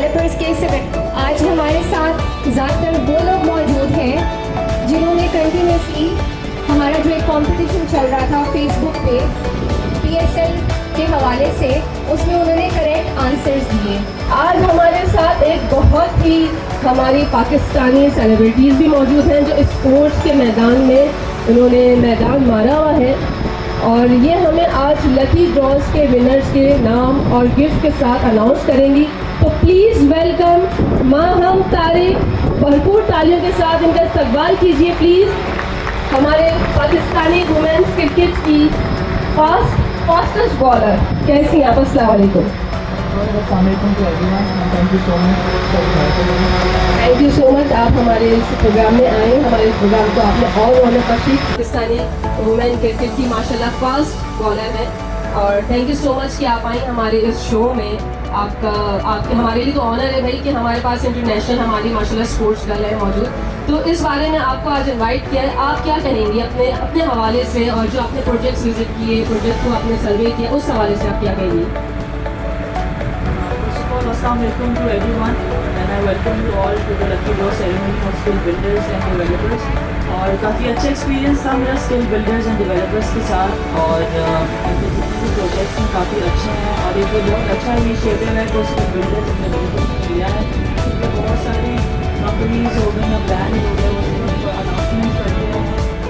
Developers के इस event. आज हमारे साथ ज़्यादातर वो लोग मौजूद हैं जिन्होंने कंटिन्यूसली हमारा जो एक कंपटीशन चल रहा था फेसबुक पे PSL के हवाले से, उसमें उन्होंने करेक्ट आंसर्स दिए। आज हमारे साथ एक बहुत ही हमारी पाकिस्तानी सेलिब्रिटीज़ भी मौजूद हैं जो स्पोर्ट्स के मैदान में उन्होंने मैदान मारा हुआ है, और ये हमें आज लकी ड्रॉज के विनर्स के नाम और गिफ्ट के साथ अनाउंस करेंगी। तो प्लीज़ वेलकम माहम तारिक, भरपूर तालियों के साथ इनका इस्तकबाल कीजिए प्लीज़। हमारे पाकिस्तानी वुमेन्स क्रिकेट की फास्टेस्ट बॉलर, कैसी आप? अस्सलाम वालेकुम। थैंक यू सो मच, आप हमारे इस प्रोग्राम में आए, हमारे इस प्रोग्राम को आपने और रौनक बख्शी। पाकिस्तानी वुमेन क्रिकेट की माशाल्लाह फास्ट बॉलर है, और थैंक यू सो मच कि आप आई हमारे इस शो में। आपके हमारे लिए तो ऑनर है भाई कि हमारे पास इंटरनेशनल हमारी माशाल्लाह स्पोर्ट्स गर्ल है मौजूद। तो इस बारे में आपको आज इनवाइट किया है, आप क्या कहेंगी अपने हवाले से, और जो आपने प्रोजेक्ट्स विजिट किए, प्रोजेक्ट को आपने सर्वे किया, उस हवाले से आप क्या कहेंगी? Assalamu alaikum to everyone, and I welcome you all to the Lucky Draw ceremony of skill builders and developers। और काफ़ी अच्छा एक्सपीरियंस था मेरा स्किल बिल्डर्स एंड डेवलपर्स के साथ, और इनके जितने भी प्रोजेक्ट्स हैं काफ़ी अच्छे हैं, और एक बहुत अच्छा इनिशिएटिव है जो स्किल बिल्डर्स एंड डेवलपर्स ने लिया है। क्योंकि बहुत सारी कंपनीज हो गई या ब्रांड हो गए, वो सिर्फ अनाउंसमेंट करते हैं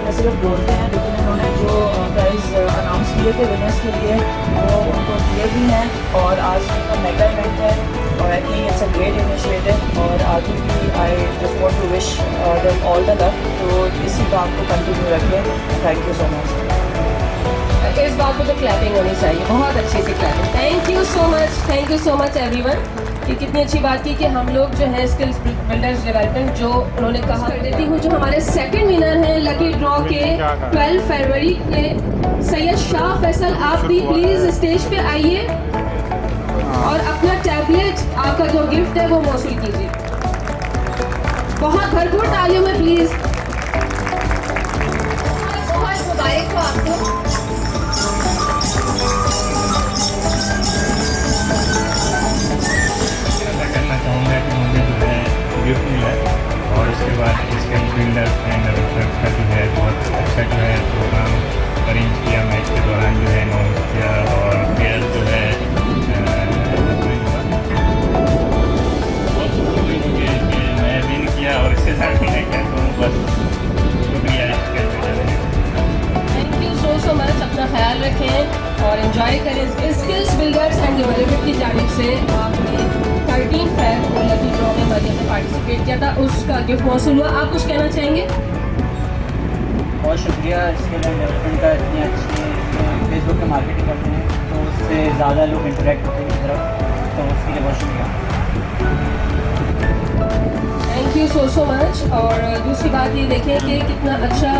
या सिर्फ बोलते हैं, लेकिन इन्होंने जो प्राइज़ अनाउंस किए थे विनर्स के लिए वो उनको दिए भी हैं, और आज उनका मेगा इवेंट है, और I think it's a great initiative. और आगे भी I just want to wish them all the luck, तो इसी काम को कंटिन्यू रखें। Thank you so much. इस बात को तो क्लैपिंग होनी चाहिए, बहुत अच्छे से clapping. Thank you so much everyone, कि कितनी अच्छी बात की कि हम लोग जो है स्किल्स बिल्डर्स डेवलपमेंट जो उन्होंने कहा कर देती हूँ। जो हमारे सेकंड विनर हैं लकी ड्रॉ के 12 फरवरी के, सैयद शाह फैसल, आप भी प्लीज़ स्टेज पे आइए और अपना टैबलेट, आपका जो गिफ्ट है वो मौसूल कीजिए। बहुत भरपूर तालियों में प्लीज़। बहुत मुबारक हो आपको। चाहूँगा कि मुझे जो है गिफ्ट मिला, और उसके बाद इसके बिल्डर एंड डेवलपर का जो है बहुत अच्छा जो है प्रोग्राम अरेंज किया, मैच के दौरान जो है अनाउंस किया, और प्लेयर जो है बहुत खुशी हुई मुझे कि मैं विन किया, और इसके साथ मैं क्या कहूँ, बस शुक्रिया इसके लिए। थैंक यू सो मच, अपना ख्याल रखें और एंजॉय करें। स्किल्स बिल्डर्स एंड डेवलपमेंट की जानिब से आपने 13 फेब को लकी ड्रॉ में मरियम ने पार्टिसिपेट किया था, उसका गिफ्ट मौसूल हुआ। आप कुछ कहना चाहेंगे? बहुत शुक्रिया स्किल एंड डेवलपमेंट का, इतनी अच्छी फेसबुक पे मार्केटिंग करते हैं तो उससे ज़्यादा लोग इंटरेक्ट होते हैं इस तरफ, तो उसके लिए बहुत शुक्रिया। Thank you so much. और दूसरी बात ये देखें कि कितना अच्छा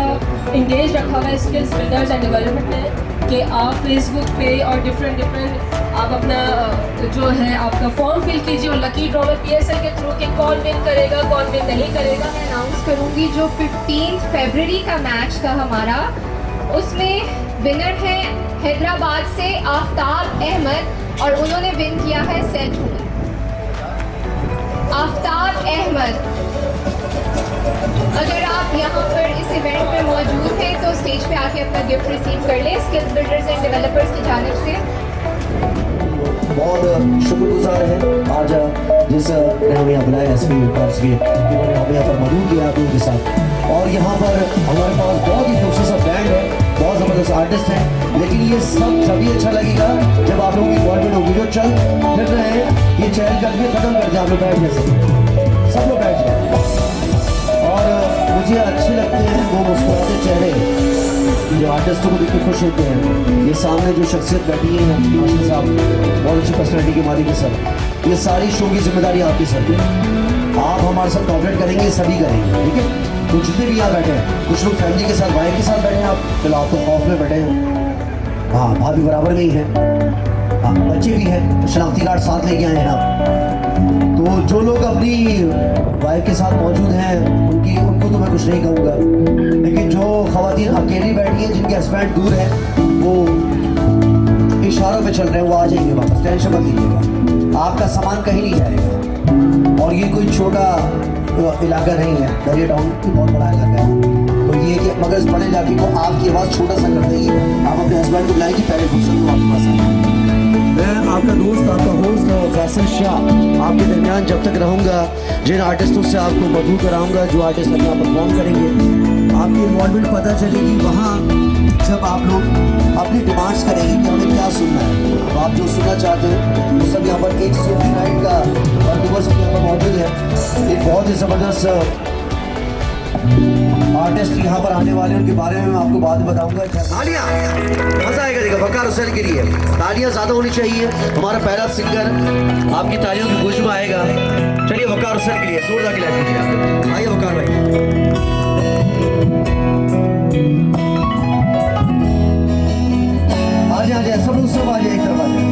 इंगेज रखा हुआ है स्किल्स बिल्डर्स एंड डेवलपमेंट ने, कि आप फेसबुक पे और डिफरेंट आप अपना जो है आपका फॉर्म फिल कीजिए, और लकी ड्रॉ में PSL के थ्रू कि कौन विन करेगा कौन विन नहीं करेगा। मैं अनाउंस करूंगी जो 15 फरवरी का मैच था हमारा, उसमें विनर है हैदराबाद से आफ्ताब अहमद, और उन्होंने विन किया है सेट आफ्ताब अहमद। अगर आप यहाँ पर इस इवेंट में मौजूद हैं तो स्टेज पे आके अपना गिफ्ट रिसीव कर लें स्किल्स बिल्डर्स एंड डेवलपर्स की जानिब से। बहुत शुक्रगुजार है आज जिस ने हमें यहाँ बुलाया SP पार्ट्स के, उन्होंने हमें यहाँ पर मौजूद किया आप लोगों के साथ, और यहाँ पर हमारे पास बहुत ही खूबसूरत बैंड है, बहुत ज़बरदस्त आर्टिस्ट हैं, लेकिन ये सब तभी अच्छा लगेगा जब आप लोगों की गवर्नमेंट और वीडियो चल फिर रहे हैं, ये चहलकदमी खत्म कर दें, आप लोग बैठ जाए, सब लोग बैठ जाए। और मुझे अच्छे लगते हैं वो मुस्कुराते चेहरे जो आर्टिस्टों को देख के खुश होते हैं। ये सामने जो शख्सियत बैठी है मास्टर साहब, बहुत अच्छी पर्सनैलिटी के मालिक है सर, ये सारी शो की जिम्मेदारी आपके सर पे, आप हमारे साथ कोऑपरेट करेंगे, सभी करेंगे, ठीक है। तो जितने भी यहाँ बैठे हैं, कुछ लोग फैमिली के साथ वाइफ के साथ बैठे हैं, आप फिलहाल तो खौफ में बैठे हैं, हाँ भाभी बराबर में ही है, हाँ बच्चे भी हैं, शनाख्ती कार्ड साथ लेके आए हैं आप। तो जो लोग अपनी वाइफ के साथ मौजूद हैं उनको तो मैं कुछ नहीं कहूँगा, लेकिन जो ख़वातीन अकेली बैठी हैं जिनके हस्बैंड दूर हैं, वो इशारों पे चल रहे हैं, वो आ जाएंगे वापस, टेंशन मत लीजिएगा, आपका सामान कहीं नहीं जाएगा। और ये कोई छोटा इलाका नहीं है, दरिया टाउन की बहुत बड़ा इलाका है। तो ये कि मगर इस बड़े इलाके को आपकी आवाज़ छोटा सा कर देगी, आप अपने हस्बैंड को बुलाएंगे, पहले फुर्सत में आपके पास आएंगे। मैं आपका दोस्त, आपका होस्ट फैसल शाह आपके दरमियान जब तक रहूँगा, जिन आर्टिस्टों से आपको मधु कराऊँगा, जो आर्टिस्ट अपना परफॉर्म करेंगे, आपकी इन्वॉल्वमेंट पता चलेगी वहाँ जब आप लोग अपनी डिमांड्स करेंगे कि हमें क्या सुनना है। तो आप जो सुनना चाहते हैं वो सब यहाँ पर एक सूफी नाइट का बंदोबस्त यहाँ पर मौजूद है। एक बहुत ही ज़बरदस्त आर्टिस्ट यहाँ पर आने वाले हैं, उनके बारे में मैं आपको बाद में बताऊंगा। तालियां, मजा आएगा देखा वकार हुसैन के लिए। तालियां ज़्यादा होनी चाहिए, हमारा पहला सिंगर आपकी तालियों की गूंज में आएगा। चलिए वकार हुसैन के लिए जोरदार की लाइफ कीजिए। आइए वकार भाई। आ जाए सब लोग, सब आ जाए एक तरफ आ जाए।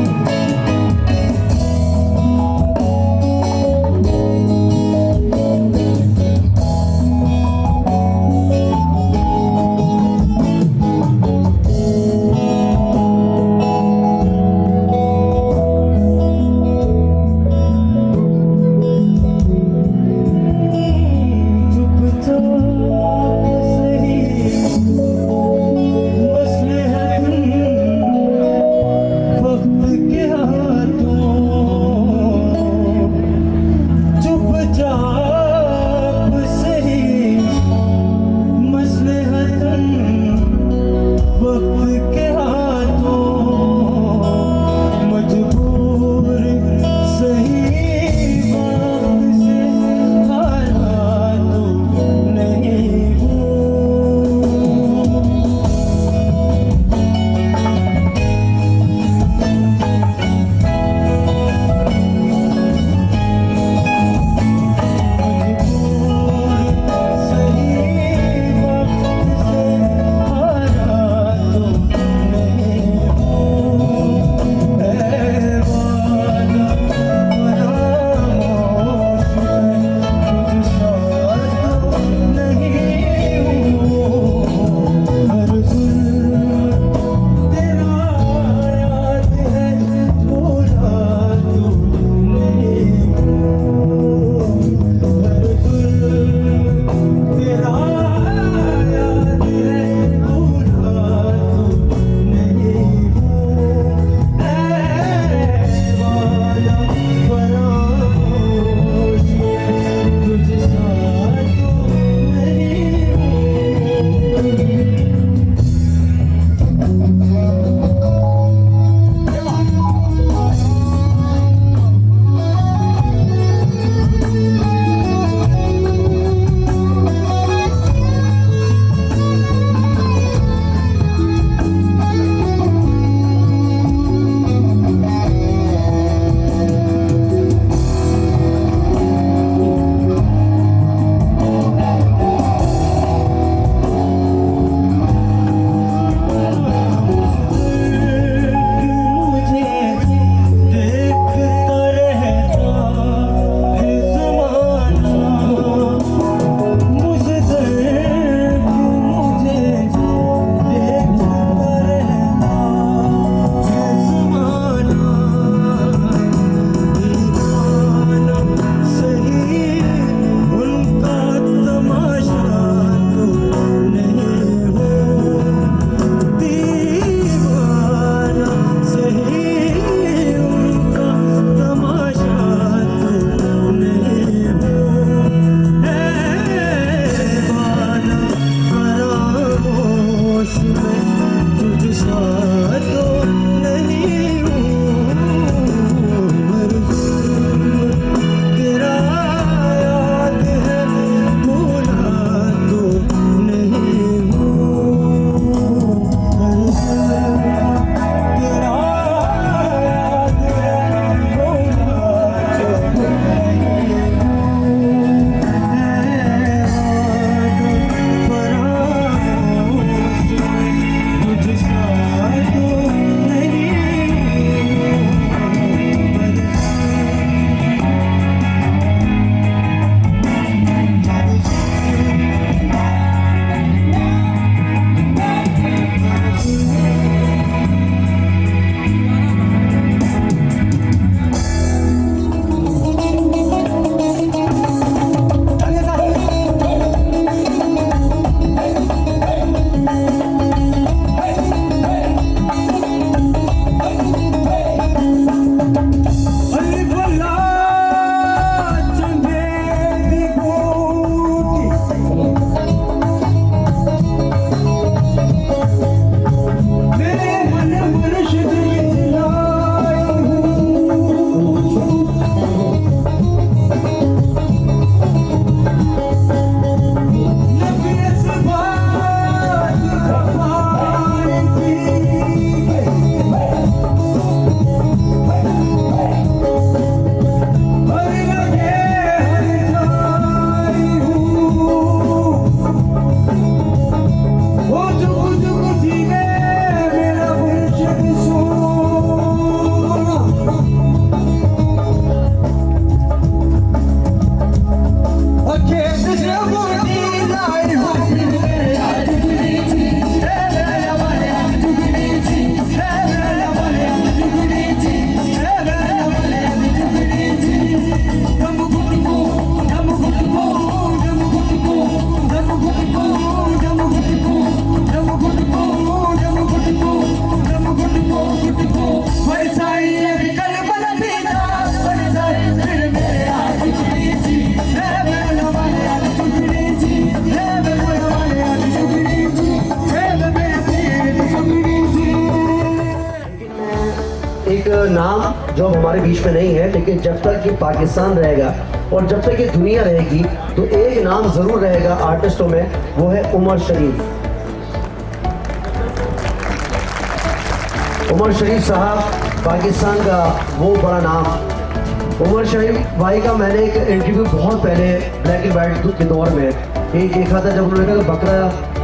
मसले हैं जो हमारे बीच में नहीं है, लेकिन जब तक ये पाकिस्तान रहेगा और जब तक ये दुनिया रहेगी तो एक नाम जरूर रहेगा आर्टिस्टों में, वो है उमर शरीफ। उमर शरीफ साहब पाकिस्तान का वो बड़ा नाम। उमर शरीफ भाई का मैंने एक इंटरव्यू बहुत पहले ब्लैक एंड वाइट के दौर में एक देखा था, जब उन्होंने कहा बकरा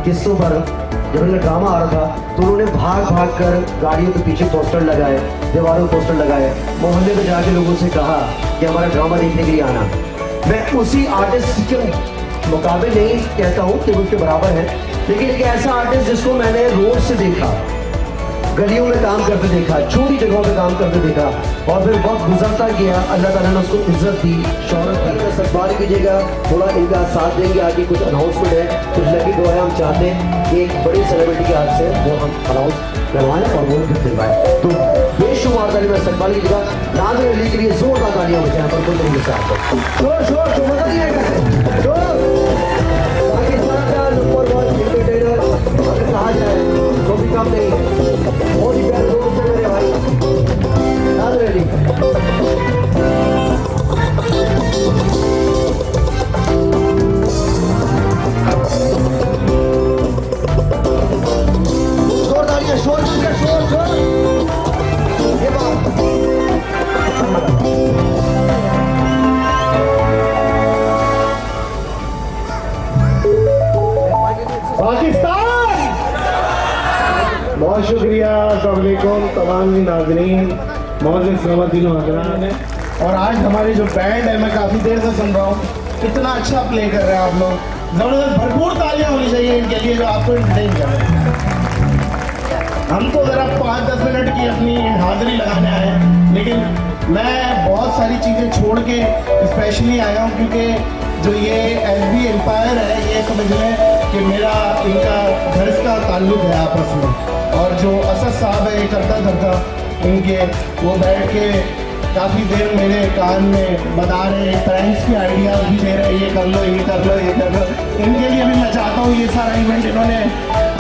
किस्तों पर जब उनका ड्रामा आ रहा था तो उन्होंने भाग भाग कर गाड़ियों के पीछे पोस्टर लगाए, दीवारों पर पोस्टर लगाए, मोहल्ले में जाके लोगों से कहा कि हमारा ड्रामा देखने के लिए आना। मैं उसी आर्टिस्ट के मुकाबले नहीं कहता हूँ कि वो उसके बराबर है, लेकिन एक ऐसा आर्टिस्ट जिसको मैंने रोड से देखा, गलियों में काम करते देखा, छोटी जगहों पे काम करते देखा, और फिर वक्त गुजरता गया, अल्लाह ताला ने उसको इज्जत दी, शौहरत दी। इस्तकबाल कीजिएगा, थोड़ा इनका साथ देंगे। आगे कुछ अनाउंसमेंट है, कुछ लकी ड्रॉ है, हम चाहते हैं कि एक बड़ी सेलिब्रिटी के हाथ से वो हम अनाउंस करवाएं और वो गिफ्ट दिलवाएं। तो बेशुमार तारीफ इस्तकबाल कीजिएगा। नाज़िर अली के लिए जोरदार तालियां बजाएं पर कुल तरीके से आपको शोर शोर शोर मजा नहीं आएगा शोर। पाकिस्तान का नंबर 1 एंटरटेनर अगर कहा जाए तो भी कम नहीं है, बहुत ही प्यारे दोस्त है मेरे भाई नाज़िर अली। जोरदार ये शोर शोर शोर शोर ये बात। पाकिस्तान, बहुत शुक्रिया। अस्सलाम वालेकुम तमाम नाज़रीन, मोहम्मद सलामुद्दीन हजरान। और आज हमारी जो बैंड है, मैं काफ़ी देर से सुन रहा हूँ, कितना अच्छा प्ले कर रहे हैं आप लोग। ज़बरदस्त, भरपूर तालियां होनी चाहिए इनके लिए जो आपको एंटरटेन कर रहे हैं। हम तो ज़रा 5-10 मिनट की अपनी हाज़िरी लगाने आए हैं, लेकिन मैं बहुत सारी चीज़ें छोड़ के स्पेशली आया हूँ, क्योंकि जो ये SB एम्पायर है, ये समझ लें कि मेरा इनका घर का ताल्लुक है आपस में। और जो असद साहब है, ये करता धरता इनके, वो बैठ के काफ़ी देर मेरे कान में बता रहे, प्रैंक्स के आइडियाज़ भी दे रहे, ये कर लो ये कर लो ये कर लो। इनके लिए भी मैं चाहता हूँ ये सारा इवेंट इन्होंने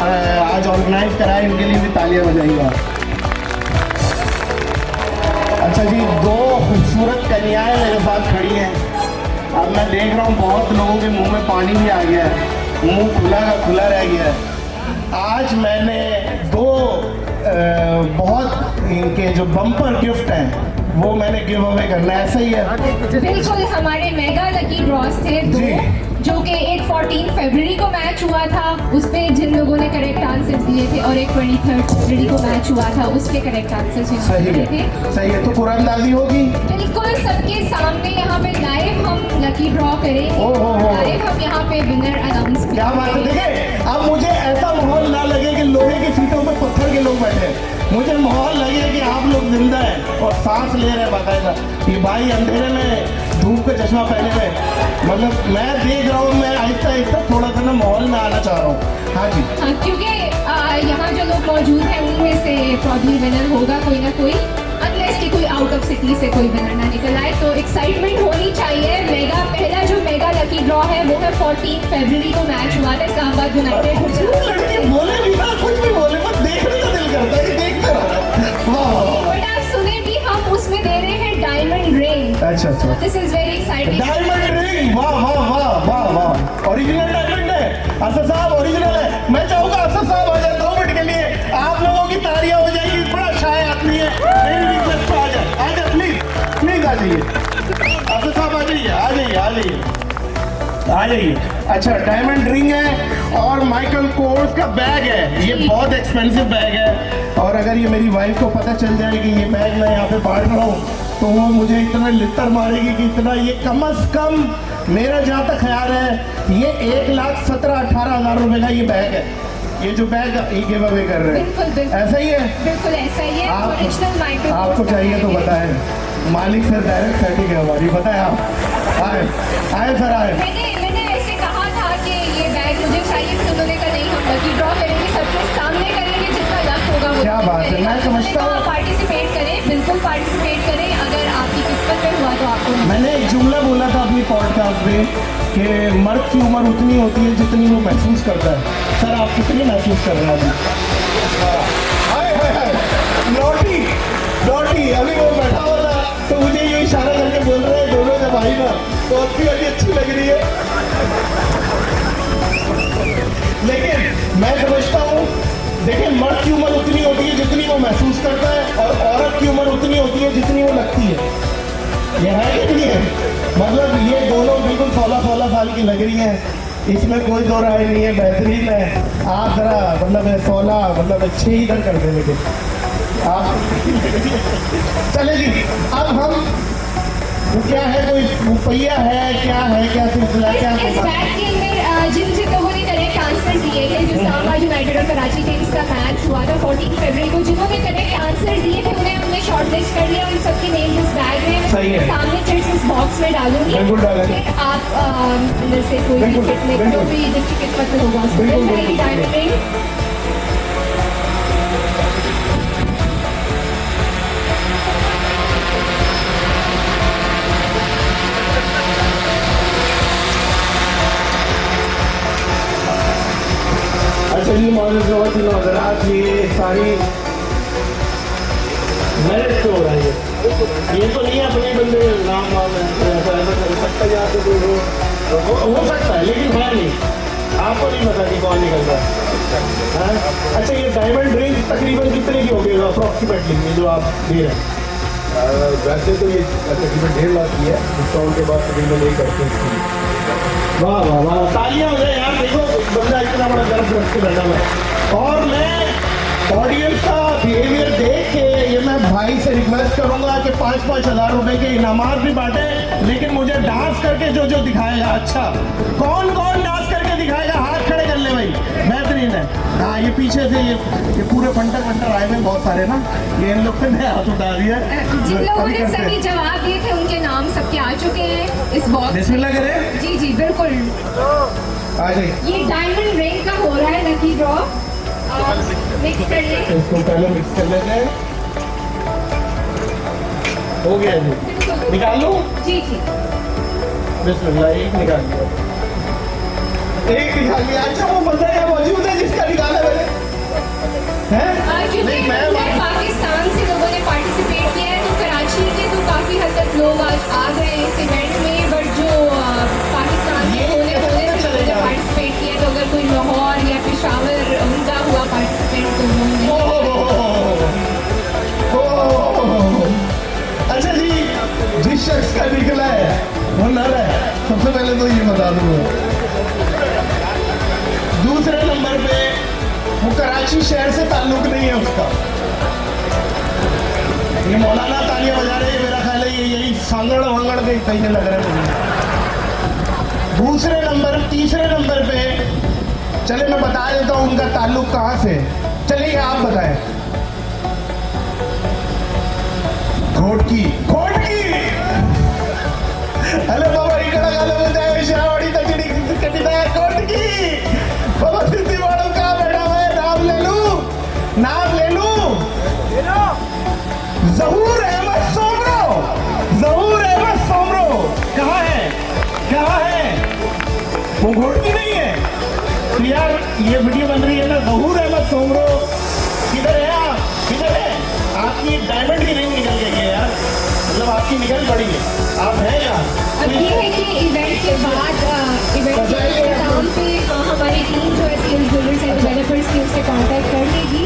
आज ऑर्गेनाइज करा है, इनके लिए भी तालियां बजाइएगा। अच्छा जी, 2 खूबसूरत कन्याएं मेरे साथ खड़ी हैं। अब मैं देख रहा हूँ बहुत लोगों के मुंह में पानी भी आ गया है, मुंह खुला का खुला रह गया है। आज मैंने 2 बहुत इनके जो बम्पर गिफ्ट हैं वो मैंने गिव अवे करना है, ऐसा ही है। बिल्कुल, हमारे मेगा लकी ड्रॉस थे 2, जो कि एक 14 फरवरी को मैच हुआ था, उस पे जिन लोगों ने करेक्ट आंसर दिए थे, और एक 23 फरवरी को मैच हुआ था, उस पे करेक्ट आंसर दिए थे। सही है, तो कुरानदाजी होगी बिल्कुल सबके सामने यहाँ पे लाइव हम लकी ड्रॉ करेंगे, लाइव हम यहाँ पे विनर अनाउंस। क्या बात है। देखिए, अब मुझे ऐसा माहौल ना लगे कि लोहे की सीटों पे पत्थर के लोग बैठे, मुझे माहौल लगे कि आप लोग जिंदा हैं और सांस ले रहे हैं बाकायदा। ये भाई अंधेरे में धूप का चश्मा पहने हुए, मतलब मैं देख रहा हूँ, मैं आहिस्ता आहिस्ता थोड़ा सा ना माहौल में आना चाह रहा हूँ। हाँ जी, हाँ, क्योंकि यहाँ जो लोग मौजूद हैं उनमें से प्रॉब्ली विनर होगा कोई ना कोई, अनलेस कि कोई आउट ऑफ सिटी से कोई विनर ना निकल आए। तो एक्साइटमेंट होनी चाहिए। मेगा पहला जो मेगा लकी ड्रॉ है वो है 14 फरवरी को मैच हुआ था इस्लामाबाद यूनाइटेड। लड़की बोले भी ना, कुछ भी बोले, बस देखने का दिल करता है कि देखते रहो। बट आप सुने भी, हम उसमें दे रहे हैं डायमंड रिंग। अच्छा अच्छा, this is very exciting. Diamond ring, वाह वाह वाह वाह वाह, ओरिजिनल डायमंड है। असद साहब ओरिजिनल है। मैं चाहूंगा असद साहब आ जाए 2 मिनट के लिए, आप लोगों की तालियां हो जाएगी। बड़ा शाय आदमी है, मेरी रिक्वेस्ट पे आ जाए प्लीज प्लीज आ जाइए। असद साहब आ जाइए आ जाइए आ जाइए आ जाइए। अच्छा, डायमंड रिंग है और माइकल कोर्स का बैग है। ये बहुत एक्सपेंसिव बैग है, और अगर ये मेरी वाइफ को पता चल जाए कि ये बैग मैं यहाँ पे बांट रहा हूँ तो वो मुझे इतना लिट्टर मारेगी कि इतना, ये कम से कम मेरा जहाँ तक ख्याल है ये 1,17,18,000 रुपए का ये बैग है। ये जो बैग गिव अवे कर रहे बिल्कुल, हैं, बिल्कुल। ऐसा ही है। बिल्कुल ऐसा ही है। ओरिजिनल माइकल आपको चाहिए तो बताएं, मालिक से डायरेक्ट सेटिंग है हमारी, बताएं आप। आए सर आए। मैंने ऐसे कहा था कि ये बैग मुझे चाहिए, तो उन्होंने कहा नहीं, हम लकी ड्रॉ करेंगे, सबके सामने करेंगे, जिसका लक होगा वो। क्या बात है, मैं समझता हूँ। पार्टिसिपेट करें, बिल्कुल पार्टिसिपेट करें। अगर आपकी किस्मत में हुआ तो आपको। मैंने एक जुमला बोला था अपनी पॉडकास्ट में कि मर्द की उम्र उतनी होती है जितनी वो महसूस करता है। सर आप कितनी महसूस कर रहे हैं अभी? लौटी अभी वो बैठा हुआ था तो मुझे ये इशारा करके बोल रहे हैं दोनों जब आई ना तो आपकी गाड़ी अच्छी लग रही है। लेकिन मैं समझता हूँ, देखिए मर्द की उम्र उतनी होती है जितनी वो महसूस करता है, और औरत की उम्र उतनी होती है जितनी वो लगती है। ये है कि नहीं है? मतलब ये दोनों बिल्कुल 16-16 साल की लग रही हैं, इसमें कोई दो राय नहीं है, बेहतरीन है। आप जरा मतलब 16 मतलब 6 इधर कर दे, लेकिन आप चले जी। अब हम वो क्या है, कोई रुपया है, क्या है, क्या सिलसिला, क्या इस बैग के अंदर जिन जिन लोगों ने करेक्ट आंसर दिए थे, जो इस्लामाबाद यूनाइटेड और कराची टीम्स का मैच हुआ था 14 फरवरी को, जिन्होंने करेक्ट आंसर दिए थे उन्हें हमने शॉर्टलिस्ट कर लिया, उन सबके नेम इस बैग में सही है। सामने चिट्स इस बॉक्स में डालूंगी। बिल्कुल डालेंगे। फिर आप अंदर से कोई भी बिल्कुल, चिट में जो बिल्कुल। भी जिसकी किस्मत में होगा उसको बिल्कुल, मिल जाएगी बिल्कुल। Diamond ring. अच्छा जी, मौजूद हजरात, ये सारी मेरिट से हो रहा है। ये तो नहीं है अपने बंदे नाम वाम ऐसा कर सकता है, यहाँ से कोई हो सकता है, लेकिन है नहीं, आपको नहीं पता कि कौन निकल रहा है। अच्छा, ये डायमंड रिंग तकरीबन कितने की होगी अप्रॉक्सीमेटली, ये जो आप दे रहे हैं? वैसे तो ये तकरीबन 1.5 लाख की है, डिस्काउंट के बाद तकरीबन 1 करते वाह वाह वाह, तालियां हो जाए यार। देखो बंदा इतना बड़ा गर्व रख के बैठा हुआ है। और मैं ऑडियंस का बिहेवियर देख के ये मैं भाई से रिक्वेस्ट करूंगा कि 5-5 हज़ार रुपए के इनामात भी बांटे, लेकिन मुझे डांस करके जो जो दिखाएगा। अच्छा, कौन कौन डांस करके दिखाएगा? हाथ खड़े कर ले भाई, बेहतरीन है। हाँ, ये पीछे से ये पूरे फंटर आए हुए बहुत सारे ना, ये इन लोग पे मैं हाथ उठा दिया। जिन लोगों ने सभी जवाब दिए थे उनके नाम सबके आ चुके हैं इस बॉक्स। बिस्मिल्लाह करें। जी जी बिल्कुल। आ जाइए, ये डायमंड रिंग का हो रहा है लकी ड्रॉ। मिक्स कर लें। इसको पहले मिक्स कर लेते हैं। हो गया जी, निकाल लूं? जी जी बिस्मिल्लाह, एक निकाल लिया, एक निकाल लिया। अच्छा, वो बंदा यहाँ मौजूद है जिसका निकाला मैंने, हैं? क्योंकि नहीं, मैं अंदर पाकिस्तान से लोगों ने पार्टिसिपेट किया है, तो कराची के तो काफ़ी हद तक लोग आज आ गए हैं इस इवेंट में, बट जो पाकिस्तान के होने से लोगों ने पार्टिसिपेट किया, तो अगर कोई लाहौर या पेशावर उनका हुआ पार्टिसिपेट तो उन्होंने। अच्छा जी, जिस शख्स का निकला है वो नर है, सबसे पहले तो ये बता दूंगा। दूसरे नंबर पे वो कराची शहर से ताल्लुक नहीं है उसका। ये मौलाना तालियां बजा रहे हैं, मेरा ख्याल है ये यही सांगड़ वांगड़ के कहीं लग रहे हैं मुझे। तीसरे नंबर पे चले मैं बता देता हूँ उनका ताल्लुक कहाँ से। चलिए आप बताएं। घोटकी। अरे बाबा इकड़ा गाला बोलता है शावड़ी तकड़ी कटिता है घोटकी। बाबा सिद्धि वालों का बैठा हुआ है, नाम ले लूं। ज़हूर अहमद सोमरो कहाँ है? वो घोटकी नहीं है तो यार, ये वीडियो बन रही है ना। ज़हूर अहमद सोमरो किधर है आप? किधर है? आपकी डायमंड की रिंग निकल गई है यार, मतलब आपकी निकल पड़ी है, आप हैं यार। अब ये है कि इवेंट के बाद इवेंट के नाम पे हमारी टीम जो है स्किल बिल्डर्स एंड डेवलपर्स की उससे कांटेक्ट कर लेगी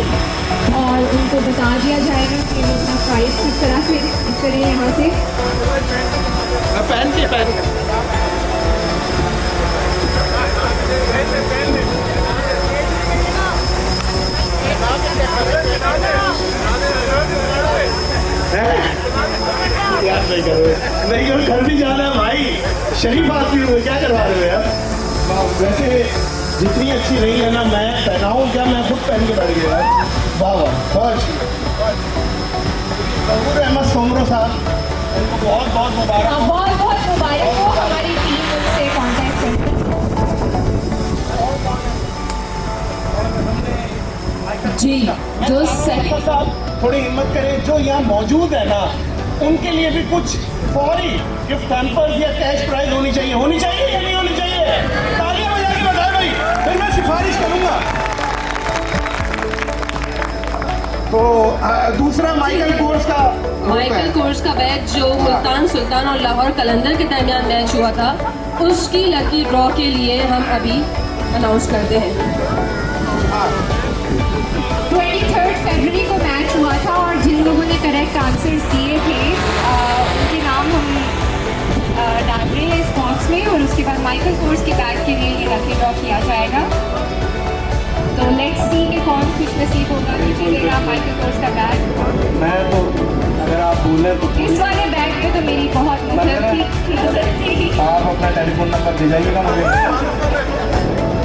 और उनको बता दिया जाएगा कि वो अपना प्राइस किस तरह से करें यहाँ से। यार नहीं घर भी जाना है भाई, शरीफ आदमी हुए, क्या करवा रहे हो यार? वैसे जितनी अच्छी रही है ना, मैं पहनाऊँ क्या? मैं खुद पहन के बैठ गया यार। वाह वाह, बहुत अच्छी। ज़हूर अहमद सोमरो साहब, उनको बहुत बहुत मुबारक। बहुत बहुत मुबारक हो, हमारी टीम उनसे कांटेक्ट करती है। जी जो डॉक्टर साहब थोड़ी हिम्मत करें, जो यहाँ मौजूद है ना उनके लिए भी कुछ फौरी गिफ्ट हैम्पर्स या कैश प्राइज होनी चाहिए या नहीं होनी चाहिए? तालियां बजा के बताएं भाई, फिर मैं सिफारिश करूंगा। तो दूसरा माइकल कोर्स का माइकल कोर्स का बैग जो मुल्तान सुल्तान और लाहौर कलंदर के दरमियान मैच हुआ था, उसकी लकी ड्रॉ के लिए हम अभी अनाउंस करते हैं। 23 फरवरी को मैच हुआ था और जिन लोगों ने करेक्ट आंसर्स दिए थे उनके नाम हम डाल रहे हैं इस बॉक्स में, और उसके बाद माइकल कोर्स के बैग के लिए ये लकी ड्रॉ किया जाएगा। तो लेट्स सी कि कौन खुश नसीब होगा कि जीतेगा माइकल कोर्स का बैग। मैं तो अगर आप बोले तो इस वाले बैग में तो मेरी बहुत मतलब थी। आप अपना टेलीफोन नंबर दे जाइएगा मुझे,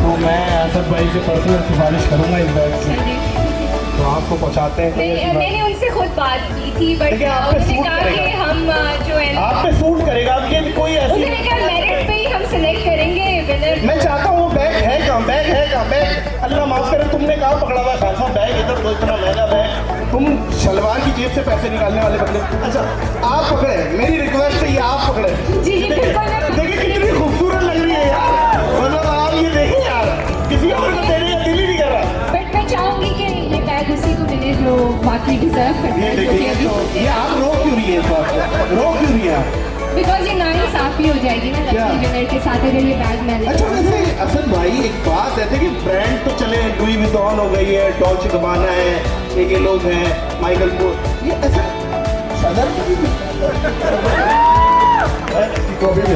तो मैं असद भाई से पर्सनल सिफारिश करूंगा इस बैग की, तो आपको पहुंचाते हैं। मैंने उनसे खुद बात की थी, बट देखिए, आप पे उन्होंने सूट कहा कि करेगा। हम जो है आप पे सूट करेगा, अब ये कोई ऐसी उन्होंने कहा मेरिट पे ही हम सिलेक्ट करेंगे विनर। मैं चाहता हूँ बैग है कहाँ, बैग है कहाँ, बैग अल्लाह माफ करे तुमने कहाँ पकड़ा हुआ है खान साहब बैग, इधर तो इतना महंगा बैग, तुम शलवार की जेब से पैसे निकालने वाले बंदे। अच्छा आप पकड़े, मेरी रिक्वेस्ट है ये आप पकड़े। जी, बिल्कुल, मैं देखिए कितनी खूबसूरत लग रही है यार, मतलब आप ये देखिए यार, किसी और को देने का दिल ही नहीं कर रहा। बट मैं चाहूंगी कि ये बैग उसी को मिले जो बाकी डिजर्व करते ये हैं, क्योंकि देखिए तो अभी ये आप रो क्यों रही है इस बात पे, रो क्यों रही है आप? बिकॉज ये नाइंसाफी हो जाएगी ना क्या? लकी विनर के साथ अगर ये बैग मैंने। अच्छा वैसे असद भाई एक बात है, देखिए ब्रांड तो चले, लुई विटॉन हो गई है, डॉल्चे गबाना है, ये लोग हैं, माइकल को ये ऐसा सदर कॉपी मिल जाती है, कॉपी मिल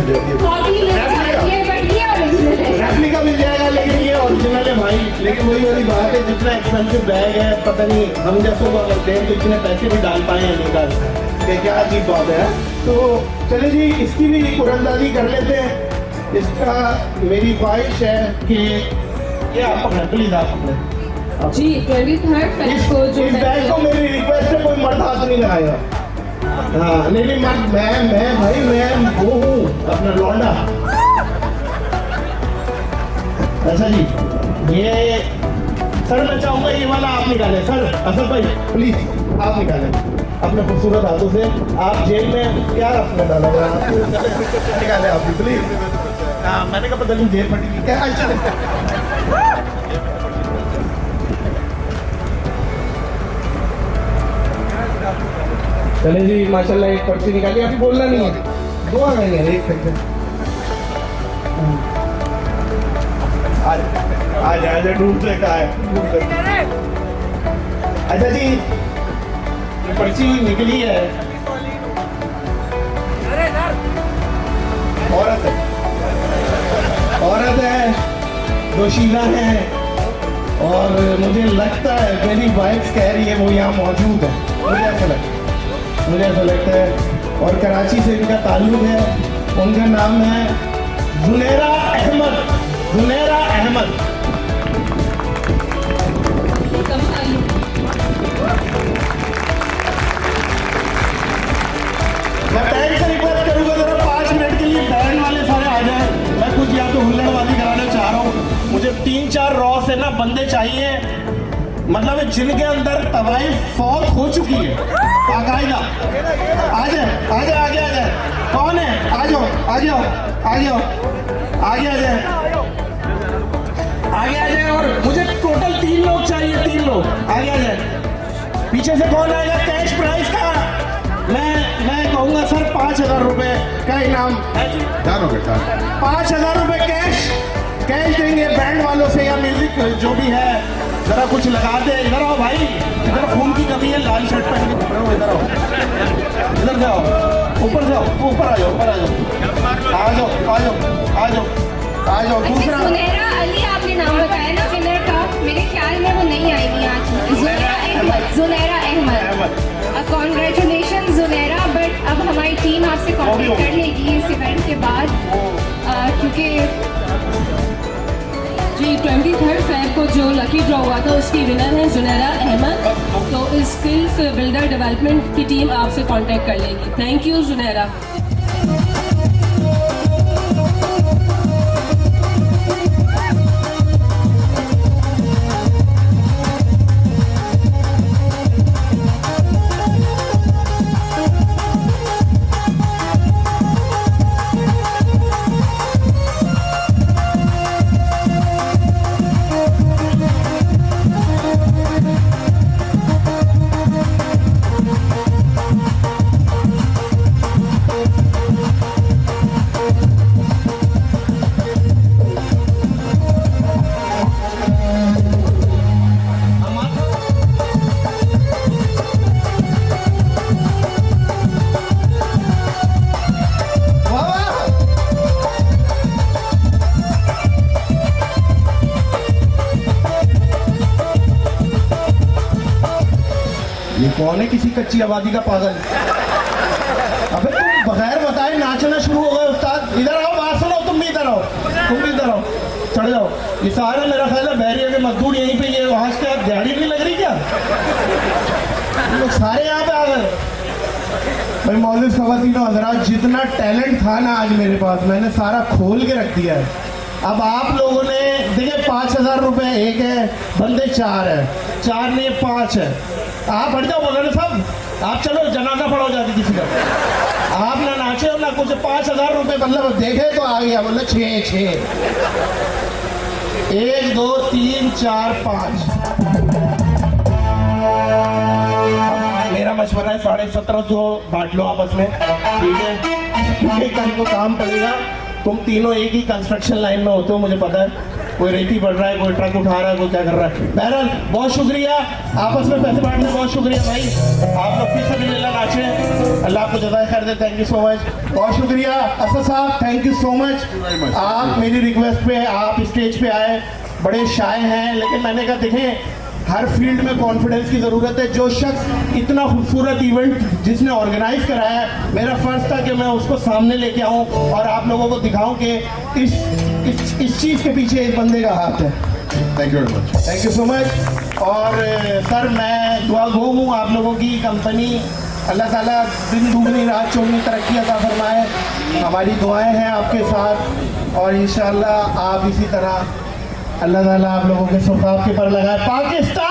जाती है, बट ये ओरिजिनल है। रेप्लिका मिल जाएगा, लेकिन ये ओरिजिनल है भाई। लेकिन वही वाली बात है, जितना एक्सपेंसिव बैग है पता नहीं हम जैसों को अगर दें तो इतने पैसे भी डाल पाए या नहीं डाल पाए, ये क्या अजीब बात है। तो चले जी इसकी भी कुरंदाजी कर लेते हैं। इसका मेरी ख्वाहिश है कि ये आप पकड़े, प्लीज आप पकड़े। जी 23 फरवरी को जो इस बैग को मेरी रिक्वेस्ट है कोई मर्द हाथ नहीं लगाएगा। हाँ नहीं मर्द, मैं भाई मैं वो हूँ अपना लौंडा। अच्छा जी ये सर मैं चाहूंगा ये वाला आप निकालें सर, असद भाई प्लीज आप निकालें अपने खूबसूरत हाथों से। आप जेल में क्या रखने डाला हुआ है आपको, निकालें आप भी प्लीज। हाँ मैंने कहा पता नहीं जेल फटी की क्या। अच्छा चले जी माशाल्लाह एक पर्ची निकाली, अभी बोलना नहीं है, दो आ गई है एक करके। आज आज ढूंढ से कहा है। अच्छा जी ये पर्ची निकली है, औरत है, दोशीला है, और मुझे लगता है मेरी वाइफ कह रही है वो यहाँ मौजूद है, मुझे ऐसा लगता है। और कराची से इनका ताल्लुक है, उनका नाम है जुनेरा अहमद, जुनेरा अहमद। मैं बैंड से रिक्वेस्ट करूंगा जरा 5 मिनट के लिए बैंड वाले सारे आ जाए, मैं कुछ यहाँ पे हुल्लड़बाजी कराना चाह रहा हूँ। मुझे 3-4 रॉ से ना बंदे चाहिए, मतलब जिनके अंदर तवाई फौत हो चुकी है। बाकायदा आ जाए आगे आ जाए, कौन है आ जाओ आ जाओ आ जाओ आगे आ जाए, आगे आ जाए। और मुझे टोटल 3 लोग चाहिए, 3 लोग आगे आ जाए। पीछे से कौन आएगा कैश प्राइस का? मैं कहूँगा सर 5,000 रुपये का इनाम। 5,000 रुपये कैश देंगे बैंड वालों से या म्यूजिक जो भी है, जरा कुछ लगा दे। इधर आओ भाई, इधर खून की कमी है, लाल शर्ट पहन के पकड़ो, इधर आओ, इधर से आओ, ऊपर से आओ, ऊपर आ जाओ, ऊपर आ जाओ, आ जाओ आ जाओ आ जाओ आ जाओ। दूसरा जुनेरा अली आपने नाम बताया ना विनर का, मेरे ख्याल में वो नहीं आएगी आज। जुनेरा अहमद कॉन्ग्रेचुलेशन जुनेरा, बट अब हमारी टीम आपसे कॉन्टेक्ट कर लेगी इस इवेंट के बाद, क्योंकि जी 23 फरवरी को जो लकी ड्रॉ हुआ था उसकी विनर है जुनेरा अहमद। तो इस स्किल्स बिल्डर डेवलपमेंट की टीम आपसे कांटेक्ट कर लेगी। Thank you Junera. कौन है किसी कच्ची आबादी का पागल? अबे तुम बगैर बताए नाचना शुरू हो गए उस्ताद। इधर आओ, बात सुनो, तुम भी इधर आओ, तुम भी इधर आओ, चढ़ जाओ। ये सारे मेरा ख्याल है बैरिया के मजदूर यहीं पे, ये वहाँ से दिहाड़ी नहीं लग रही क्या? तुम लोग सारे यहाँ पे आ गए। भाई मौजूद ख़वातीन और हज़रात, जितना टैलेंट था ना आज मेरे पास, मैंने सारा खोल के रख दिया है। अब आप लोगों ने देखिए 5,000 रुपये एक है, बंदे 4 है, 4 नहीं 5 है। आप हट जाओ मौलाना साहब, आप चलो जनाजा पढ़ो जाती किसी का। आप ना नाचे और ना कुछ। 5,000 रुपये मतलब देखे तो आ गया, मतलब 6 1 2 3 4 5। मेरा मशवरा है 1750 बांट लो आपस में, ठीक है? क्योंकि कल को काम पड़ेगा। तुम तीनों एक ही कंस्ट्रक्शन लाइन में होते हो, मुझे पता है। कोई रेती बढ़ रहा है, कोई ट्रक उठा रहा है, कोई क्या कर रहा है। बहरहाल बहुत शुक्रिया, आपस में पैसे बांटने बहुत शुक्रिया भाई। आप लोग फिर से मिलना नाचे, अल्लाह आपको जज़ाए खैर दे। थैंक यू सो मच, बहुत शुक्रिया। असद साहब थैंक यू सो मच। आप मेरी रिक्वेस्ट पे आप स्टेज पे आए, बड़े शाय हैं, लेकिन मैंने कहा देखें हर फील्ड में कॉन्फिडेंस की ज़रूरत है। जो शख्स इतना खूबसूरत इवेंट जिसने ऑर्गेनाइज कराया है, मेरा फ़र्ज़ था कि मैं उसको सामने लेके आऊँ और आप लोगों को दिखाऊं कि इस चीज़ के पीछे एक बंदे का हाथ है। Thank you very much. Thank you so much. और सर मैं दुआ गो हूँ आप लोगों की कंपनी, अल्लाह ताला दिन दुगनी रात चौगनी तरक्की अता फरमाए। हमारी दुआएं हैं आपके साथ और इंशाअल्लाह आप इसी तरह अल्लाह ताला आप लोगों के सुख आपके पर लगाए। पाकिस्तान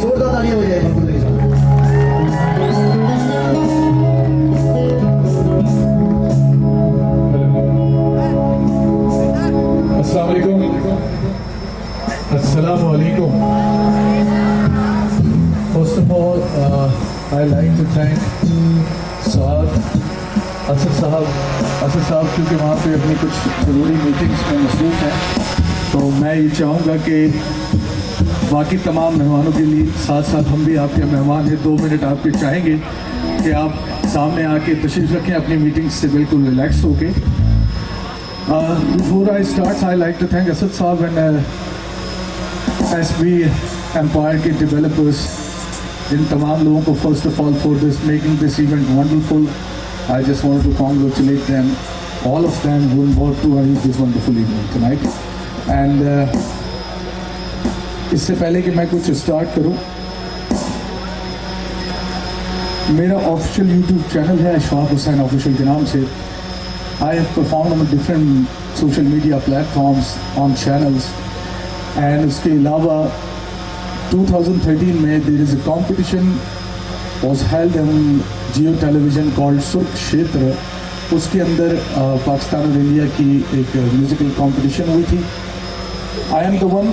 जोरदार तालियां हो जाए मकबूल के साथ। Assalamu alaikum. First of all, I'd like to thank Asad साहब क्योंकि वहाँ पे अपनी कुछ ज़रूरी मीटिंग्स में मसरूफ़ हैं। तो मैं ये चाहूँगा कि बाकी तमाम मेहमानों के लिए साथ साथ हम भी आपके मेहमान हैं, 2 मिनट आपके चाहेंगे कि आप सामने आके तशरीफ़ रखें अपनी मीटिंग से बिल्कुल रिलैक्स होके। Before I start, I like to thank Asad साहब and SB Empire के developers, इन तमाम लोगों को first of all for making this event wonderful. I just wanted to congratulate them, all of them who involved to arrange this wonderful evening tonight. And इससे पहले कि मैं कुछ स्टार्ट करूं, मेरा ऑफिशियल यूट्यूब चैनल है अशफाक हुसैन ऑफिशियल के नाम से। I have perform on different social media platforms on channels and उसके अलावा 2013 में there is a competition was held in Geo television called सुर्ख क्षेत्र। उसके अंदर पाकिस्तान और इंडिया की एक म्यूज़िकल कॉम्पिटिशन हुई थी। आई एम द वन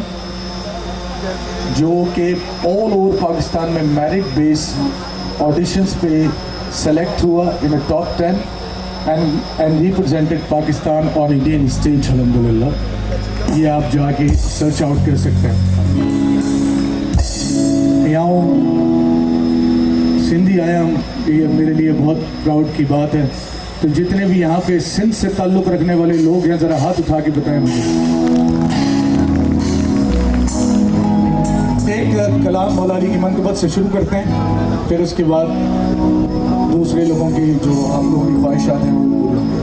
जो कि ऑल ओवर पाकिस्तान में मेरिट बेस ऑडिशंस पे सेलेक्ट हुआ in top 10 and represented Pakistan on Indian stage अल्हम्दुलिल्लाह। ये आप जाके सर्च आउट कर सकते हैं। यहाँ सिंधी आया हूँ, ये मेरे लिए बहुत प्राउड की बात है। तो जितने भी यहाँ पे सिंध से ताल्लुक़ रखने वाले लोग हैं ज़रा हाथ उठा के बताएं मुझे। एक कलाम मौला अली की मनक़बत से शुरू करते हैं, फिर उसके बाद दूसरे लोगों की जो आप लोगों की ख्वाहिशात हैं वो पूरी होंगी।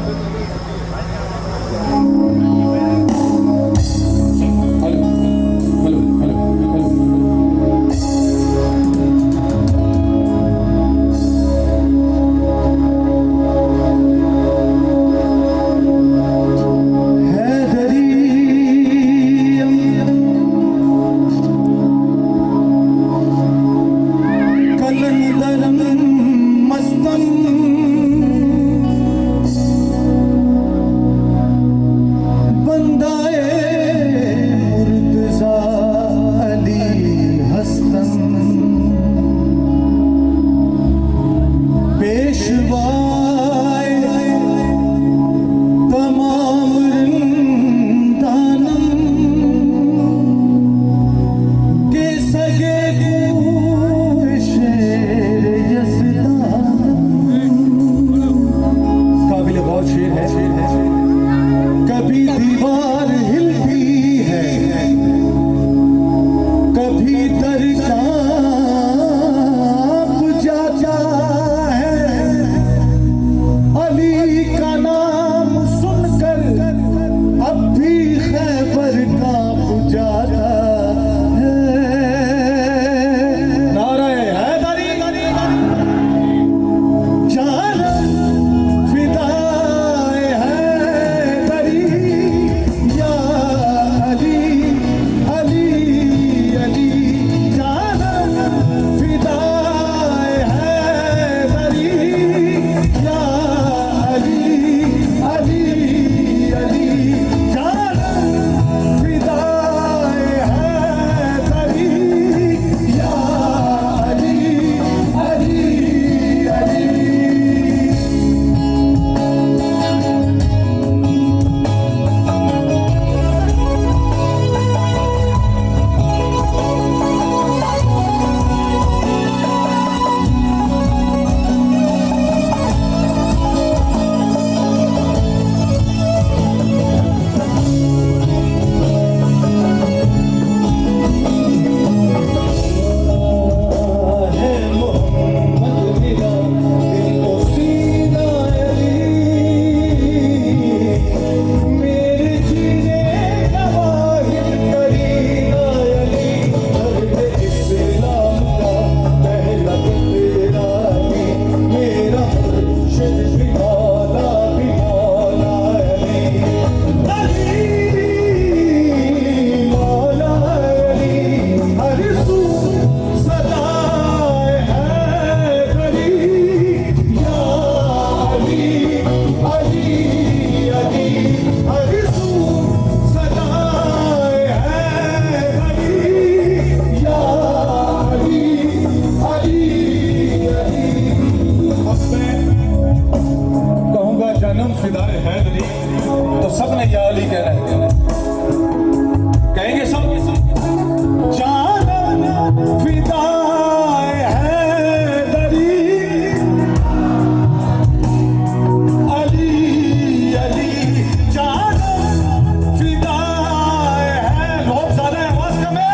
कहूंगा जन्म फिदाए हैदरी तो सब ने या अली कहना है, कहेंगे सब जानम फिदाए हैदरी अली अली जानम फिदाए है। बहुत ज्यादा आवाज कम है।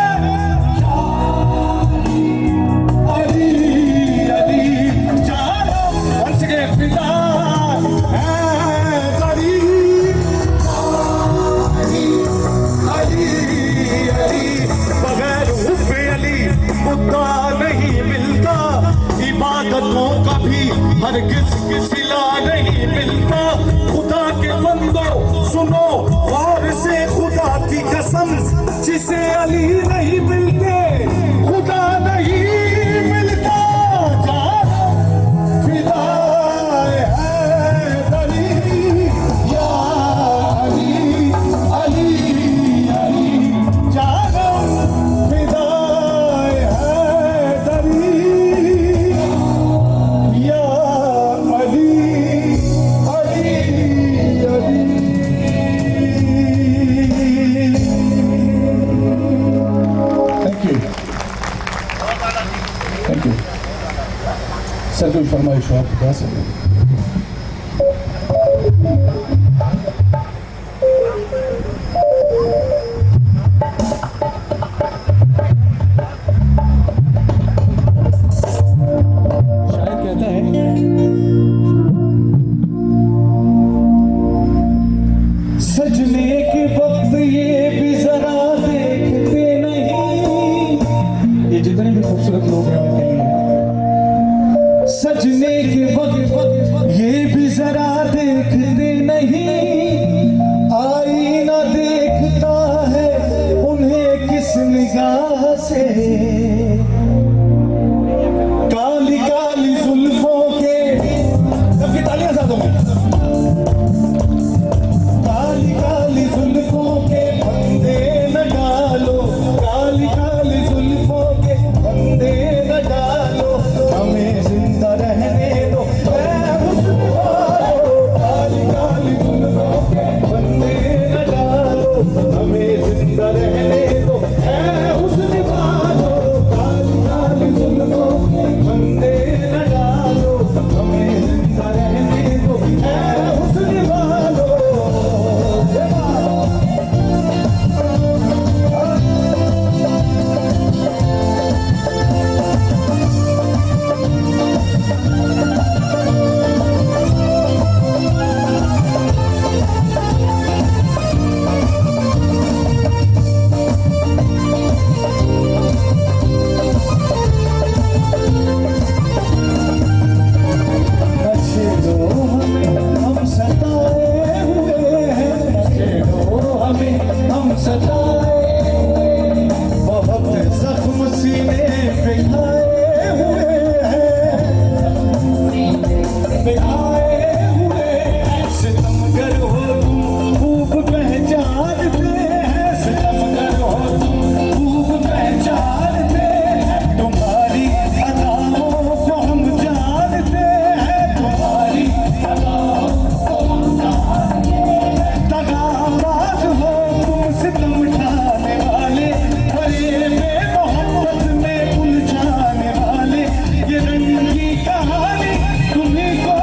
अली अली जानम once again फिदाए हैदरी बगैर हुब्बे अली मुद्दा नहीं मिलता, इबादतों का भी हरगिज़ सिला नहीं मिलता। खुदा के बंदो सुनो गौर से खुदा की कसम, जिसे अली नहीं मिलते खुदा नहीं मिलता। जानम फिदाए हैदरी या अली अली अली जानम फिदाए हैदरी या Ali Ali Ali. Thank you thank you sir. कोई फरमाइश हो आप बता सकते हैं? शायद कहता है सजने के वक्त ये भी जरा देखते नहीं, ये जितने भी खूबसूरत लोग हैं उनके लिए सजने के वक्त ये भी जरा देखते नहीं, आईना देखता है उन्हें किस निगाह से। काली काली जुल्फों के सबकी तालियां साथ होंगी। काली काली जुल्फों के फंदे न डालो, काली काली जुल्फों के फंदे न डालो, हमें जिंदा रहने दो ऐ हुस्न वालो। काली काली जुल्फों के फंदे न डालो, हमें जिंदा रहने दो ऐ हुस्न वालो। काली काली जुल्फों के फंदे न डालो, हमें जिंदा रहने दो ऐ हुस्न वालो। हम सताए हुए हैं, हम सताए बहुत जख्म सीने पे खाए हुए हैं, खाए हुए सितमगर हो तुम खूब पहचानते हैं, सितमगर हो तुम खूब पहचानते हैं। तुम्हारी अदाओं को हम जानते हैं, तुम्हारी अदाओं को हम जानते हैं। दगाबाज हो तुम सितम ढाने वाले, बड़े में मोहब्बत में उलझाने वाले, ये रंग की कहानी तुम्हीं को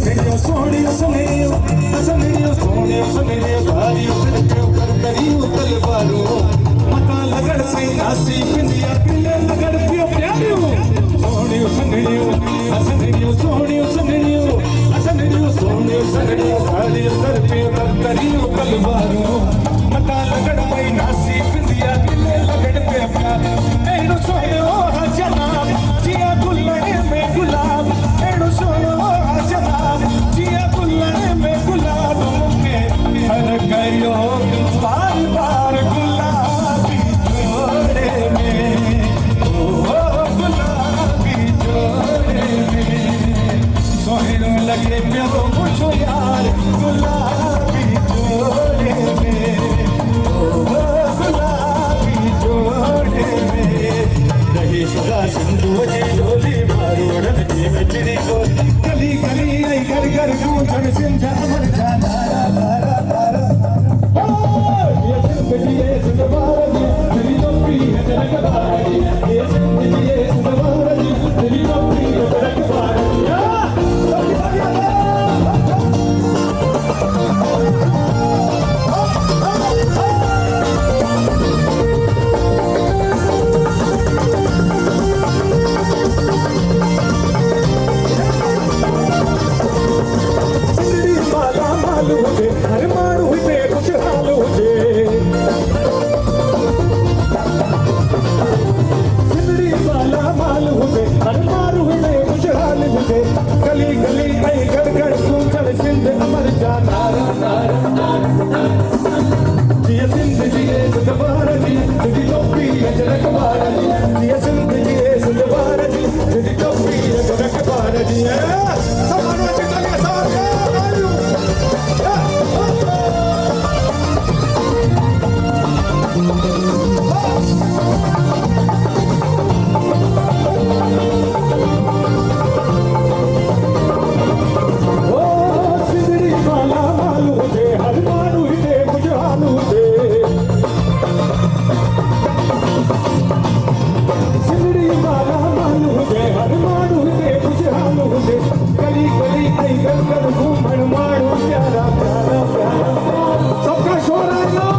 सनेरियो सोनियो सनेरियो सनेरियो सोनियो सनेरियो भारियो कर करियो तलवारो मता लगड़ से नासी पिंदिया पिले लगड़ पियो प्यारियो सोनियो सनेरियो सोनियो सनेरियो सनेरियो भारियो कर करियो तलवारो मता लगड़ से नासी पिंदिया पिले लगड़ पियो प्यारियो एनो सोयो जनाब जिया गुलने में गुलाब एनो सोयो जनाब जिया गुलने में गुलाब मुके हर करियो बार बार गुलाबी जोड़े में ओ गुलाबी जोड़े में सोहनो लगे प्यारो मुझो यार गुलाबी जोड़े में ओ गुलाबी जोड़े में रही सदा सिंधु जी डोली मारो रणजी में चिड़ी को गली गली आई घर घर गूंजन सिंधा अमर जाना तारा तारा ये सिंध जी ये सिंध बारजी तेरी नौकरी है जनक बारजी ये सिंध जी ये सिंध बारजी तेरी नौकरी है जनक बारजी हर मारू हुए खुशहाल हुए सिंदड़ी वाला माल हुए हर मारू हुए खुशहाल हुए गली गली कई घर घर गूंजन सिंध अमर जाना जिया सिंध जिए सिंध बारजी सिंधी टोपी जनक बारजी जिया सिंध जिए सिंध बारजी सिंधी टोपी जनक बारजी समानो चितलिया सारे सिंदड़ी वाला मालू दे हर मारू दे कुछ हालू दे सिंदड़ी वाला मालू दे हर मारू दे कुछ हालू दे गली गली आई घर घर घूमन मारू प्यारा प्यारा प्यारा सबका शोर आ जाओ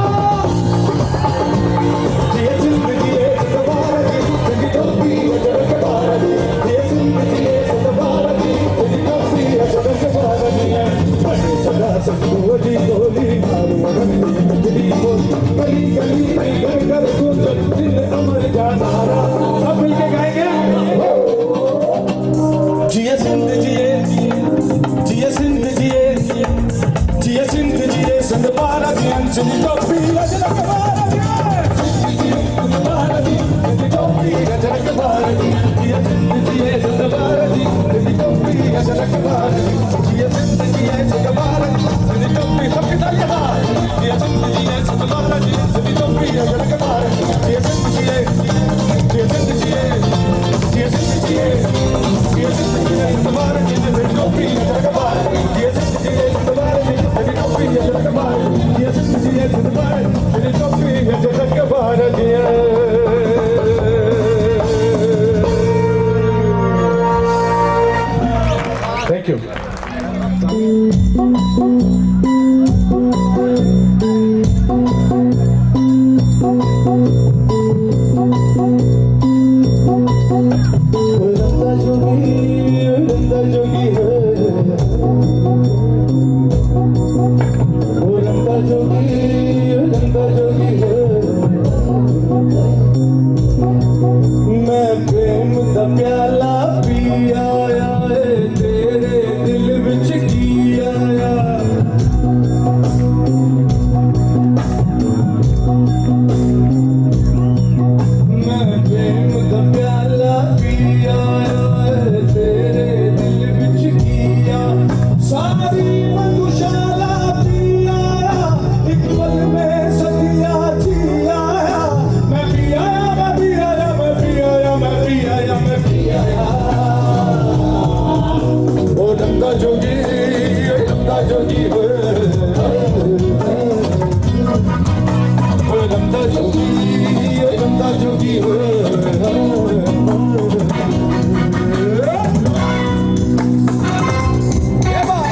ये जिंदगी है सवारी जिंदगी टोपी जनक बारजी ये जिंदगी है सवारी जिंदगी टोपी जनक बारजी बड़ी सदा संगोली गोली मारू गली गली गली घर घर गूंजन दिल अमर जाना सब मिलके गाएंगे जिया सिंध जिए जिया सिंध जिए जिया सिंध जिए सिंध बारजी जिंदगी टोपी जनक बारजी जनक बारजी जिया सिंध जिए सिंध बारजी जिंदगी टोपी जनक बारजी जिया सिंध जिए सिंध बारजी जिंदगी टोपी सबके तालियां जिया सिंध जिए सिंध बारजी जिंदगी टोपी जनक बारजी जिया सिंध जिए जिया सिंध जिए जिया सिंध जिए जिया सिंध जिए सिंध बारजी जिंदगी टोपी जनक बारजी जिया सिंध जिए सिंध बारजी जिंदगी टोपी जनक बारजी जिया सिंध जिए सिंध बारजी जिंदगी टोपी जनक बारजी Thank you. मैं प्रेम दा प्याला पी आया तेरे दिल विच की आया मैं प्रेम दा प्याला पी आया तेरे दिल विच की आया सारी मधुशाला पी आया एक पल में सदिया जी आया मैं पी आया मैं पी आया मैं पी आया मैं पी आया मैं पी आया ओ डंगा जोगी हो ओ डंगा जोगी हो ये बात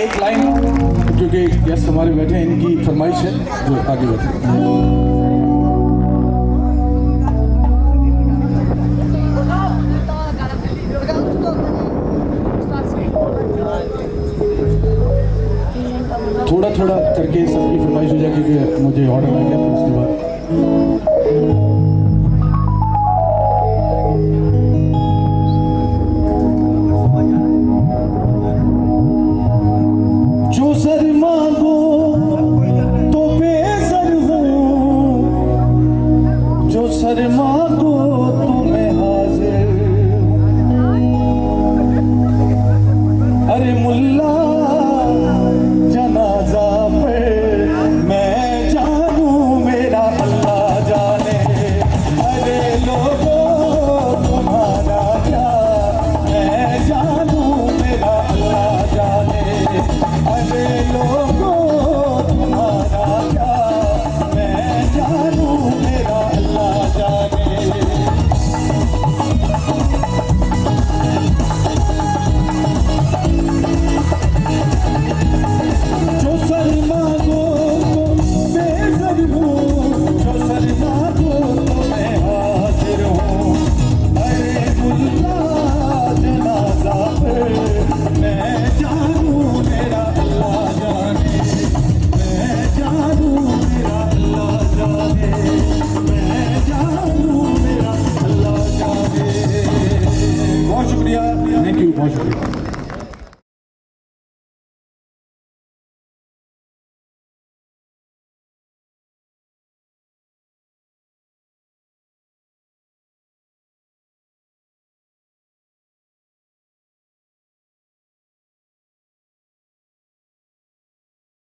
एक लाइन जो कि गेस्ट हमारे बैठे हैं इनकी फरमाइश है जो आगे बैठे। थोड़ा थोड़ा करके सबकी फरमाइश हो जाएगी कि मुझे ऑर्डर आ गया, फिर उसके बाद